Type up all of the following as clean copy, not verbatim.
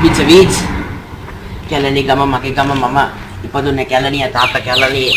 It's a beach. Kelani ගම මගේ ගම මම ඉපදුනේ කැලණිය තාත්තා කැලණි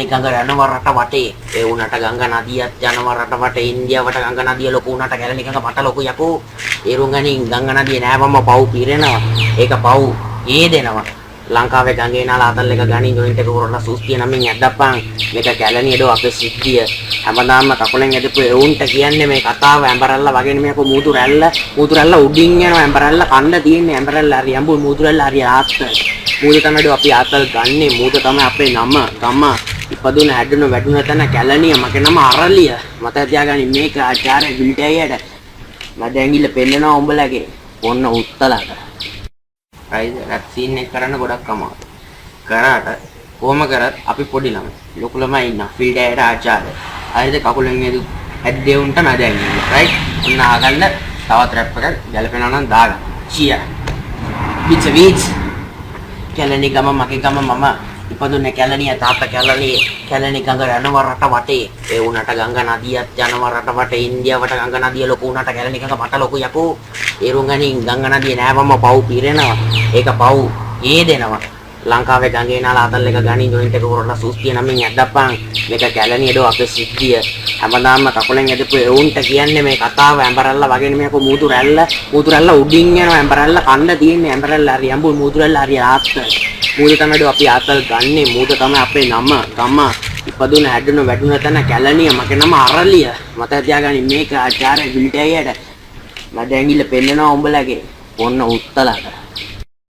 ගඟ යනවා රට වටේ ඒ උනට ගංගා නදියත් යනවා රට වටේ ඉන්දියාවට ගංගා නදිය ලොකු උනට කැලණි ගඟ මට ලොකු යකෝ ඒ රුංගණින් ගංගා නදිය නෑවම පව් පිරෙනවා ඒක පව් ඒ දෙනවා ලංකාවේ ගඟේ නාල අතල් එක ගණින් ජොයින්ට් එක උරලා සූස්තිය නමින් ඇද්දප්පන් මේක කැලණිය දෝ අපේ සිද්ධිය හැමදාම කකුලෙන් ඇදපු එවුන්ට කියන්නේ මේ කතාව ඇඹරල්ලා වගේ නෙමෙයි අකෝ මූදු රැල්ල උඩින් යනවා ඇඹරල්ලා කන්න තියෙන්නේ ඇඹරල්ලා හරි යඹු මූදු රැල්ල හරි ආත්ත මූදු තමයි අපි ආතල් ගන්නේ මූදු තමයි අපේ නම ගම ඉපදුන හැදුන වැඩුන තැන කැලණිය මගේ නම අරලිය මත තියාගනි මේක ආචාර්ය විල්ටයයට මඩ ඇඟිල්ල පෙන්නනවා උඹලගේ ඔන්න උත්තලට රයිද රත් සීන් එක කරන්න ගොඩක් අමාරුයි කරාට කොහොම කරත් අපි පොඩි ළමයි ලොකු ළමයි ඉන්න ෆීල්ඩ් එකට ආචාර්ය හරිද කකුලෙන් ඇද්දේ උන්ට මැද ඇඟිල්ල රයිට් ඔන්න ආගන්න තවත් රැප් එකක් ගැලපෙනවා නම් දාගන්න චියා බිච් බීච් කැලණි ගම මගේ ගම මම ඉපදුනේ කැලණිය තාත්තා කැලණි ගඟ යනවා රට වටේ ඒ උනට ගංගා නදියත් යනවා රට වටේ ඉන්දියාවට ගංගා නදිය ලොකු උනට කැලණි ගඟ මට ලොකු යකෝ ඒ රුංගණින් ගංගා නදිය නෑවම පව් පිරෙනවා ඒක පව් ඒ දෙනවා ලංකාවේ ගඟේ නාල අතල් එක ගණින් ජොයින්ට් එක උරලා සූස්තිය නමින් ඇද්දප්පන් මේක කැලණිය දෝ අපේ සිද්ධිය හැමදාම කකුලෙන් ඇදපු එවුන්ට කියන්නේ මේ කතාව ඇඹරල්ලා වගේ නෙමෙයි අකෝ මූදු රැල්ල උඩින් යනවා ඇඹරල්ලා කන්න තියෙන්නේ ඇඹරල්ලා හරි යඹු මූදු රැල්ල හරි ආත්ත මූදු තමයි අපි ආතල් ගන්නේ මූදු තමයි අපේ නම ගම ඉපදුන හැදුන වැඩුන තැන කැලණිය මගේ නම අරලිය මත තියාගනි මේක ආචාර්ය විල්ටයයට මඩ ඇඟිල්ල පෙන්නනවා උඹලගේ ඔන්න උත්තලට